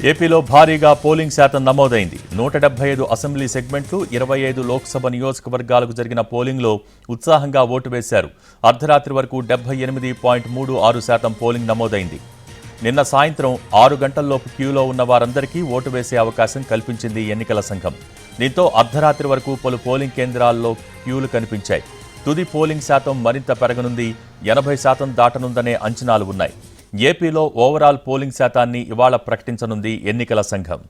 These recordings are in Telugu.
ఏపీలో భారీగా పోలింగ్ శాతం నమోదైంది. 175 అసెంబ్లీ సెగ్మెంట్లు, 25 లోక్సభ నియోజకవర్గాలకు జరిగిన పోలింగ్లో ఉత్సాహంగా ఓటు వేశారు. అర్ధరాత్రి వరకు 78.36% పోలింగ్ నమోదైంది. నిన్న సాయంత్రం 6 గంటల్లోపు క్యూలో ఉన్న వారందరికీ ఓటు వేసే అవకాశం కల్పించింది ఎన్నికల సంఘం. దీంతో అర్ధరాత్రి వరకు పలు పోలింగ్ కేంద్రాల్లో క్యూలు కనిపించాయి. తుది పోలింగ్ శాతం మరింత పెరగనుంది, 80% దాటనుందనే అంచనాలు ఉన్నాయి. ఏపీలో ఓవరాల్ పోలింగ్ శాతాన్ని ఇవాళ ప్రకటించనుంది ఎన్నికల సంఘం.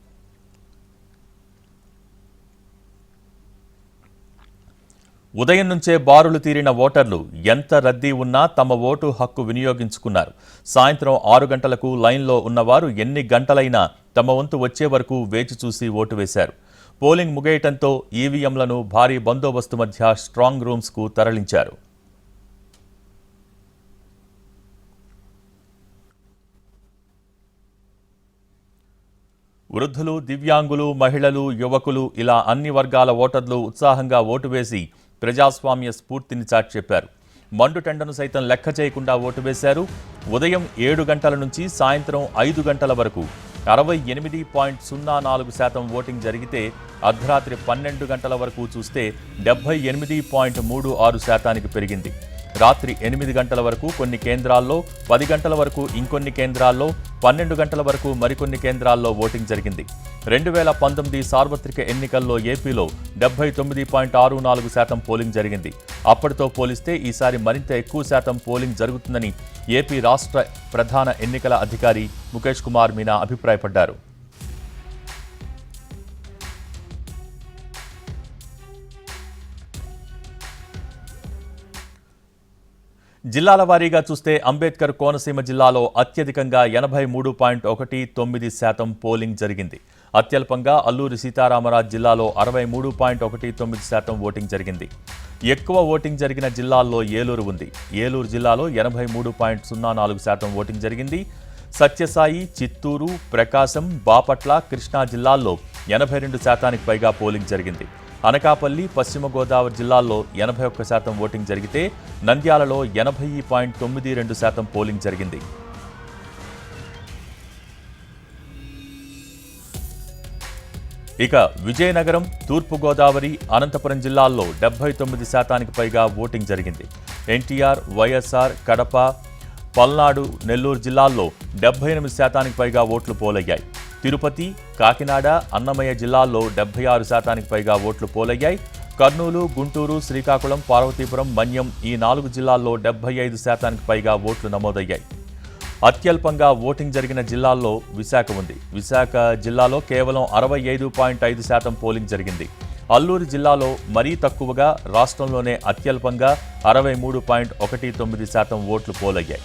ఉదయం నుంచే బారులు తీరిన ఓటర్లు ఎంత రద్దీ ఉన్నా తమ ఓటు హక్కు వినియోగించుకున్నారు. సాయంత్రం 6 గంటలకు లైన్లో ఉన్నవారు ఎన్ని గంటలైనా తమ వంతు వచ్చే వరకు వేచి చూసి ఓటు వేశారు. పోలింగ్ ముగియటంతో ఈవీఎంలను భారీ బందోబస్తు మధ్య స్ట్రాంగ్ రూమ్స్కు తరలించారు. వృద్ధులు, దివ్యాంగులు, మహిళలు, యువకులు ఇలా అన్ని వర్గాల ఓటర్లు ఉత్సాహంగా ఓటు వేసి ప్రజాస్వామ్య స్ఫూర్తిని చాటి చెప్పారు. మండుటెండను సైతం లెక్క చేయకుండా ఓటు వేశారు. ఉదయం 7 గంటల నుంచి సాయంత్రం 5 గంటల వరకు 68.04% ఓటింగ్ జరిగితే అర్ధరాత్రి 12 గంటల వరకు చూస్తే 78.36% పెరిగింది. రాత్రి 8 గంటల వరకు కొన్ని కేంద్రాల్లో, 10 గంటల వరకు ఇంకొన్ని కేంద్రాల్లో, 12 గంటల వరకు మరికొన్ని కేంద్రాల్లో ఓటింగ్ జరిగింది. 2019 సార్వత్రిక ఎన్నికల్లో ఏపీలో 79.64% పోలింగ్ జరిగింది. అప్పటితో పోలిస్తే ఈసారి మరింత ఎక్కువ శాతం పోలింగ్ జరుగుతుందని ఏపీ రాష్ట్ర ప్రధాన ఎన్నికల అధికారి ముఖేష్ కుమార్ మీనా అభిప్రాయపడ్డారు. జిల్లాల వారీగా చూస్తే అంబేద్కర్ కోనసీమ జిల్లాలో అత్యధికంగా 83.19% పోలింగ్ జరిగింది. అత్యల్పంగా అల్లూరి సీతారామరాజు జిల్లాలో 63.19% ఓటింగ్ జరిగింది. ఎక్కువ ఓటింగ్ జరిగిన జిల్లాల్లో ఏలూరు ఉంది. ఏలూరు జిల్లాలో 83.04% ఓటింగ్ జరిగింది. సత్యసాయి, చిత్తూరు, ప్రకాశం, బాపట్ల, కృష్ణా జిల్లాల్లో 82% పైగా పోలింగ్ జరిగింది. అనకాపల్లి, పశ్చిమ గోదావరి జిల్లాల్లో 81% ఓటింగ్ జరిగితే నంద్యాలలో 80.92% పోలింగ్ జరిగింది. ఇక విజయనగరం, తూర్పుగోదావరి, అనంతపురం జిల్లాల్లో 79% పైగా ఓటింగ్ జరిగింది. ఎన్టీఆర్, వైఎస్ఆర్, కడప, పల్నాడు, నెల్లూరు జిల్లాల్లో 78% పైగా ఓట్లు పోలయ్యాయి. తిరుపతి, కాకినాడ, అన్నమయ్య జిల్లాల్లో 76% పైగా ఓట్లు పోలయ్యాయి. కర్నూలు, గుంటూరు, శ్రీకాకుళం, పార్వతీపురం, మన్యం ఈ 4 జిల్లాల్లో 75% పైగా ఓట్లు నమోదయ్యాయి. అత్యల్పంగా ఓటింగ్ జరిగిన జిల్లాల్లో విశాఖ ఉంది. విశాఖ జిల్లాలో కేవలం 65.5% పోలింగ్ జరిగింది. అల్లూరు జిల్లాలో మరీ తక్కువగా, రాష్ట్రంలోనే అత్యల్పంగా 63.19% ఓట్లు పోలయ్యాయి.